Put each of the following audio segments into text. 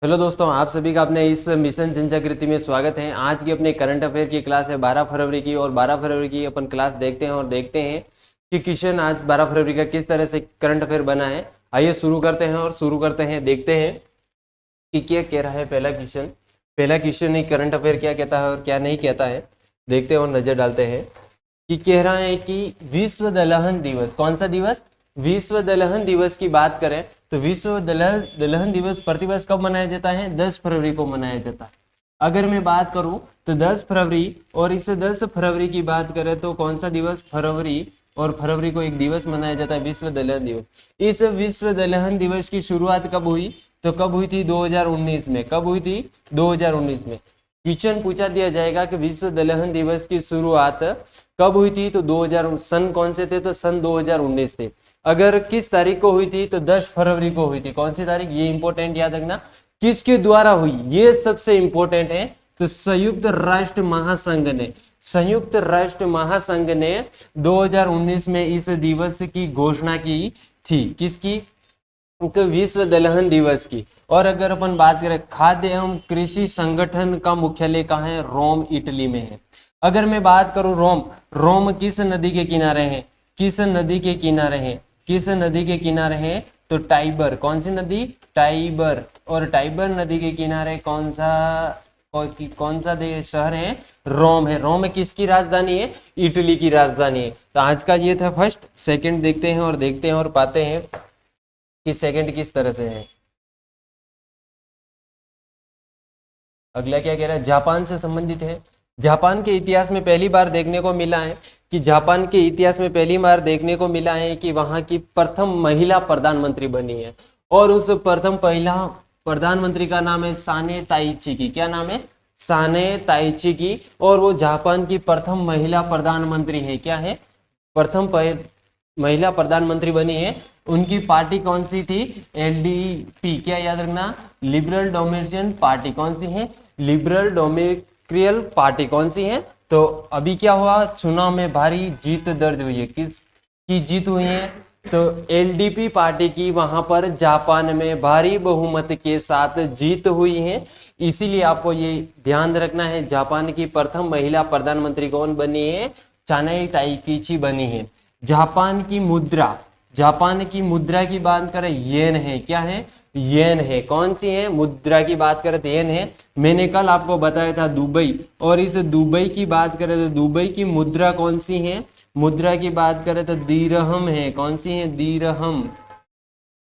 Hello दोस्तों, आप सभी का अपने इस मिशन जनजागृति में स्वागत है। आज की अपने करंट अफेयर की क्लास है 12 फरवरी की और 12 फरवरी की अपन क्लास देखते हैं और देखते हैं कि क्वेश्चन आज 12 फरवरी का किस तरह से करंट अफेयर बना है। आइए शुरू करते हैं और शुरू करते हैं, देखते हैं कि क्या कह रहा है पहला क्वेश्चन। पहला क्वेश्चन ही करंट अफेयर क्या कहता है और क्या नहीं कहता है, देखते हैं और नजर डालते हैं कि कह रहा है कि विश्व दलहन दिवस, कौन सा दिवस? विश्व दलहन दिवस की बात करें तो विश्व दलहन दिवस प्रतिवर्ष कब मनाया जाता है? 10 फरवरी को मनाया जाता है। अगर मैं बात करूं तो 10 फरवरी, और इस 10 फरवरी की बात करें तो कौन सा दिवस? फरवरी, और फरवरी को एक दिवस मनाया जाता है विश्व दलहन दिवस। इस विश्व दलहन दिवस की शुरुआत कब हुई? तो कब हुई थी? 2019 में। कब हुई थी? 2019 में। क्वेश्चन पूछा दिया जाएगा कि विश्व दलहन दिवस की शुरुआत कब हुई थी? तो 2000 सन कौन से थे? तो सन 2019 थे। अगर किस तारीख को हुई थी? तो 10 फरवरी को हुई थी। कौन सी तारीख? ये इंपॉर्टेंट याद रखना, किसके द्वारा हुई, ये सबसे इंपॉर्टेंट है। तो संयुक्त राष्ट्र महासंघ ने, संयुक्त राष्ट्र महासंघ ने 2019 में इस दिवस की घोषणा की थी। किसकी? विश्व दलहन दिवस की। और अगर अपन बात करें खाद्य एवं कृषि संगठन का मुख्यालय कहाँ है? रोम, इटली में है। अगर मैं बात करूं रोम, रोम किस नदी के किनारे है? किस नदी के किनारे है? किस नदी के किनारे है? तो टाइबर। कौन सी नदी? टाइबर। और टाइबर नदी के किनारे कौन सा देश शहर है? रोम है। रोम किसकी राजधानी है? इटली की राजधानी है। तो आज का ये था फर्स्ट। सेकंड देखते हैं और देखते हैं और पाते हैं कि सेकंड किस तरह से है। अगला क्या कह रहा है? जापान से संबंधित है। जापान के इतिहास में पहली बार देखने को मिला है कि जापान के इतिहास में पहली बार देखने को मिला है कि वहां की प्रथम महिला प्रधानमंत्री बनी है। और उस प्रथम महिला प्रधानमंत्री का नाम है साने ताइची की। क्या नाम है? साने ताइची की। और वो जापान की प्रथम महिला प्रधानमंत्री है। क्या है? प्रथम महिला प्रधानमंत्री बनी है। उनकी पार्टी कौन सी थी? एलडीपी। क्या याद रखना? Liberal democratic party. कौन सी है? Liberal democratic party. कौन सी है? तो अभी क्या हुआ? चुनाव में भारी जीत दर्ज हुई है। किस की जीत हुई है? तो एलडीपी पार्टी की वहां पर जापान में भारी बहुमत के साथ जीत हुई है। इसीलिए आपको ये ध्यान रखना है, जापान की प्रथम महिला प्रधानमंत्री कौन बनी है? चाने ताइची बनी है। जापान की मुद्रा, जापान की मुद्रा की बात करें येन है। क्या है? येन है। कौन सी है? मुद्रा की बात करें तो येन है। मैंने कल आपको बताया था दुबई, और इस दुबई की बात करें तो दुबई की मुद्रा कौन सी है? मुद्रा की बात करें तो दीरहम है। कौन सी है? दीरहम।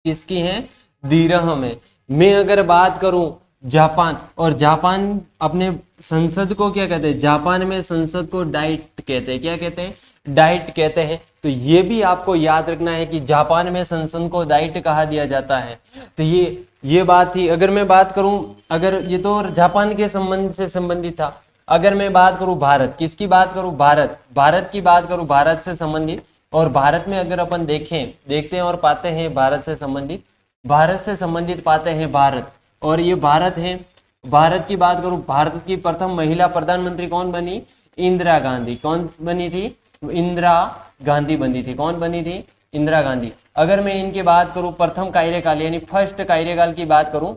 किसकी है? दीरहम है। मैं अगर बात करूं जापान, और जापान अपने संसद को क्या कहते हैं? जापान में संसद को डाइट कहते हैं। क्या कहते हैं? डाइट कहते हैं। तो ये भी आपको याद रखना है कि जापान में संसद को डाइट कहा दिया जाता है। तो ये बात थी। अगर मैं बात करूं, अगर ये तो जापान के संबंध से संबंधित था। अगर मैं बात करूं भारत, किसकी बात करूं? भारत, भारत की बात करूं, भारत से संबंधित। और भारत में अगर अपन देखते हैं और पाते हैं भारत से संबंधित, भारत से संबंधित पाते हैं भारत, और ये भारत है। भारत की बात करूं, भारत की प्रथम महिला प्रधानमंत्री कौन बनी? इंदिरा गांधी। कौन बनी थी? इंदिरा गांधी बनी थी। कौन बनी थी? इंदिरा गांधी। अगर मैं इनकी बात करूं प्रथम कार्यकाल यानी फर्स्ट कार्यकाल की बात करूं,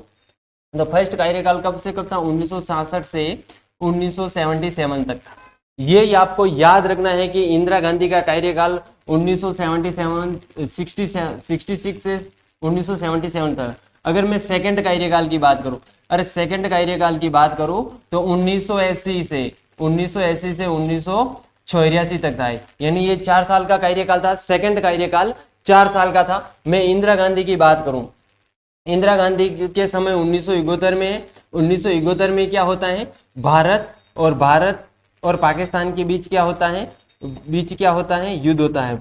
तो फर्स्ट कार्यकाल कब से कब था? 1966 से 1977 तक था। ये आपको याद रखना है कि इंदिरा गांधी का कार्यकाल 1966 से 1977 तक। अगर मैं सेकंड कार्यकाल की बात करूं, अरे सेकंड कार्यकाल की बात करूं तो 1980 से 1984 तक था। यानी ये 4 साल का कार्यकाल था। सेकंड कार्यकाल 4 साल का था। मैं इंदिरा गांधी की बात करूं, इंदिरा गांधी के समय 1971 में क्या होता है? भारत और पाकिस्तान के बीच क्या होता है? युद्ध होता है।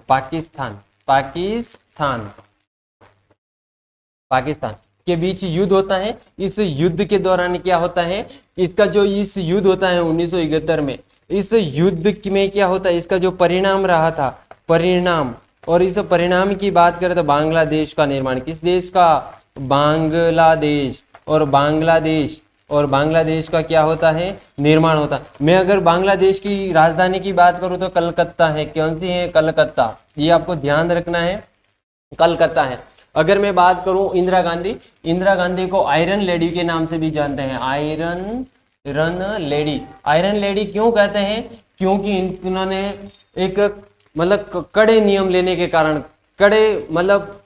पाकिस्तान के बीच युद्ध होता है। इस युद्ध के दौरान क्या होता है? इसका जो इस युद्ध होता है 1971 में, इस युद्ध में क्या होता है? इसका जो परिणाम रहा था, परिणाम, और इस परिणाम की बात करें तो बांग्लादेश का निर्माण। किस देश का? बांग्लादेश। और बांग्लादेश का क्या होता है? निर्माण होता है। मैं अगर बांग्लादेश की राजधानी की बात करूं तो कलकत्ता है। कौन सी है? कलकत्ता। ये आपको ध्यान रखना है, कलकत्ता है। अगर मैं बात करूं इंदिरा गांधी को आयरन लेडी के नाम से भी जानते हैं। आयरन लेडी क्यों कहते हैं? क्योंकि इन्होंने एक मतलब कड़े नियम लेने के कारण, कड़े मतलब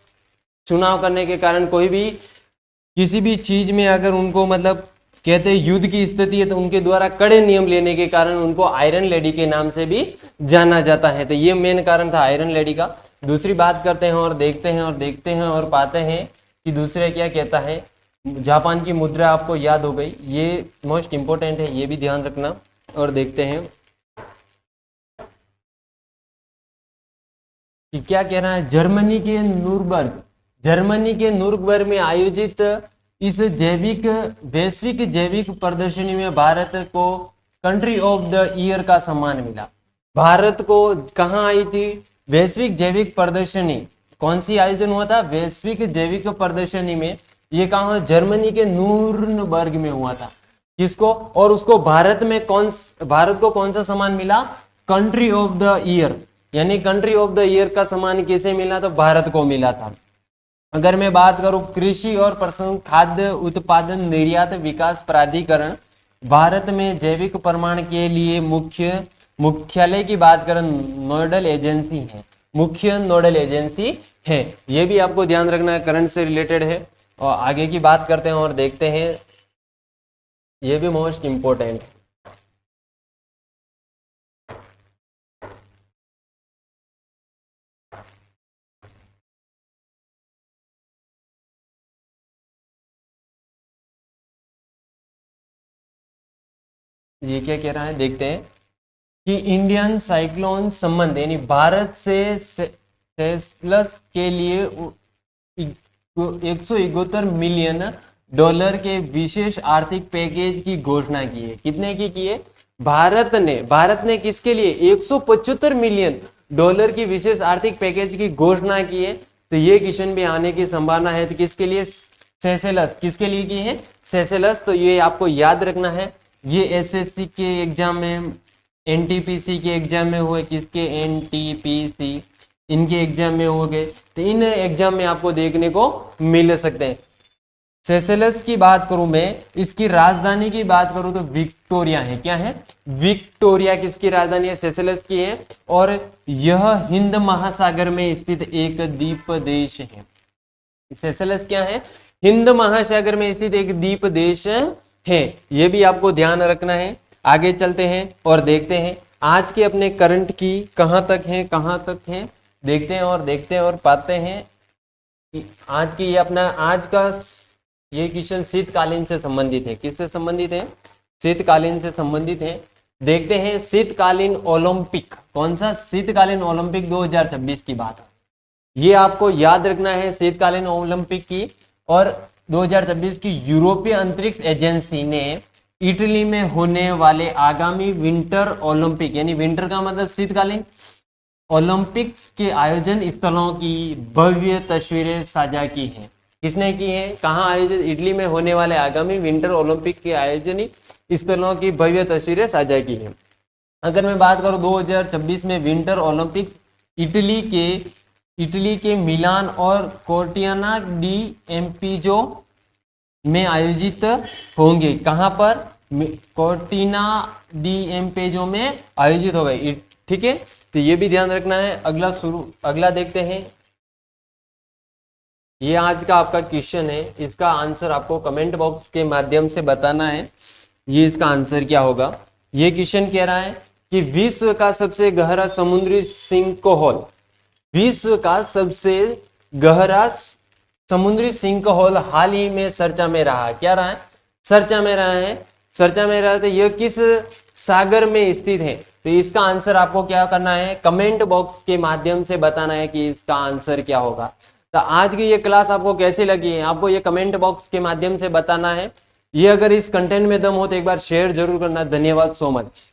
चुनाव करने के कारण, कोई भी किसी भी चीज में अगर उनको मतलब कहते हैं युद्ध की स्थिति है तो उनके द्वारा कड़े नियम लेने के कारण उनको आयरन लेडी के नाम से भी जाना जाता है। तो ये मेन कारण था आयरन लेडी का। दूसरी बात करते हैं और देखते हैं और पाते हैं कि दूसरे क्या कहता है। जापान की मुद्रा आपको याद हो गई, ये मोस्ट इंपोर्टेंट है, ये भी ध्यान रखना। और देखते हैं कि क्या कह रहा है। जर्मनी के नूरबर्ग में आयोजित इस वैश्विक जैविक प्रदर्शनी में भारत को कंट्री ऑफ द ईयर का सम्मान मिला। भारत को कहाँ आई थी? वैश्विक जैविक प्रदर्शनी कौन सी आयोजन हुआ था? वैश्विक जैविक प्रदर्शनी में। ये कहाँ? जर्मनी के नूरनबर्ग में हुआ था। किसको? और उसको भारत को कौन सा सम्मान मिला? कंट्री ऑफ द ईयर, यानी कंट्री ऑफ द ईयर का सम्मान किसे मिला? तो भारत को मिला था। अगर मैं बात करूं कृषि और प्रसंस्करण खाद्य उत्पादन निर्यात विकास प्राधिकरण, भारत में जैविक प्रमाण के लिए मुख्यालय की बात करें, नोडल एजेंसी है। ये भी आपको ध्यान रखना है, करंट से रिलेटेड है। और आगे की बात करते हैं और देखते हैं, ये भी मोस्ट इंपोर्टेंट है। ये क्या कह रहा है, देखते हैं कि इंडियन साइक्लोन संबंध, यानी भारत से सेशेल्स के लिए 171 मिलियन डॉलर के विशेष आर्थिक पैकेज की घोषणा की है। कितने की है? भारत ने किसके लिए 175 मिलियन डॉलर की विशेष आर्थिक पैकेज की घोषणा की है। तो ये क्वेश्चन भी आने की संभावना है। तो किसके लिए? सेशेल्स। किसके लिए की है? सेशेल्स। तो ये आपको याद रखना है। ये एसएससी के एग्जाम में, एनटीपीसी के एग्जाम में हुए, किसके? एनटीपीसी, इनके एग्जाम में हो गए। तो इन एग्जाम में आपको देखने को मिल सकते हैं। सेशेल्स की बात करूं मैं, इसकी राजधानी की बात करूं तो विक्टोरिया है। क्या है? विक्टोरिया किसकी राजधानी है? सेशेल्स की है। और यह हिंद महासागर में स्थित एक द्वीप देश है। सेशेल्स क्या है? हिंद महासागर में स्थित एक द्वीप देश है। ये भी आपको ध्यान रखना है। आगे चलते हैं और देखते हैं आज के अपने करंट की कहां तक है देखते हैं और पाते हैं कि आज की ये अपना आज का ये क्वेश्चन शीतकालीन से संबंधित है। किससे संबंधित है? शीतकालीन से संबंधित है। देखते हैं शीतकालीन ओलंपिक, कौन सा? शीतकालीन ओलंपिक 2026 की बात है। ये आपको याद रखना है शीतकालीन ओलंपिक की। और 2026 की यूरोपीय अंतरिक्ष एजेंसी ने इटली में होने वाले आगामी विंटर ओलंपिक, यानी विंटर का मतलब शीतकालीन ओलंपिक्स के आयोजन स्थलों की भव्य तस्वीरें साझा की हैं। किसने की है? कहाँ आयोजित? इटली में होने वाले आगामी विंटर ओलंपिक के आयोजन स्थलों की भव्य तस्वीरें साझा की हैं। अगर मैं बात करूं 2026 में विंटर ओलंपिक्स इटली के मिलान और कोर्टियाना डी एम्पिजो में आयोजित होंगे। कहां पर? कोर्टिना डी एम्पेजो में आयोजित हो गए। ठीक है, तो ये भी ध्यान रखना है। अगला देखते हैं। ये आज का आपका क्वेश्चन है, इसका आंसर आपको कमेंट बॉक्स के माध्यम से बताना है। ये इसका आंसर क्या होगा? ये क्वेश्चन कह रहा है कि विश्व का सबसे गहरा समुद्री सिंकहोल, विश्व का सबसे गहरा समुद्री सिंकहोल हाल ही में चर्चा में रहा। क्या रहा है? चर्चा में रहा है। चर्चा में रहा। तो यह किस सागर में स्थित है? तो इसका आंसर आपको क्या करना है? कमेंट बॉक्स के माध्यम से बताना है कि इसका आंसर क्या होगा। तो आज की ये क्लास आपको कैसी लगी है, आपको ये कमेंट बॉक्स के माध्यम से बताना है। ये अगर इस कंटेंट में दम हो तो एक बार शेयर जरूर करना। धन्यवाद सो मच।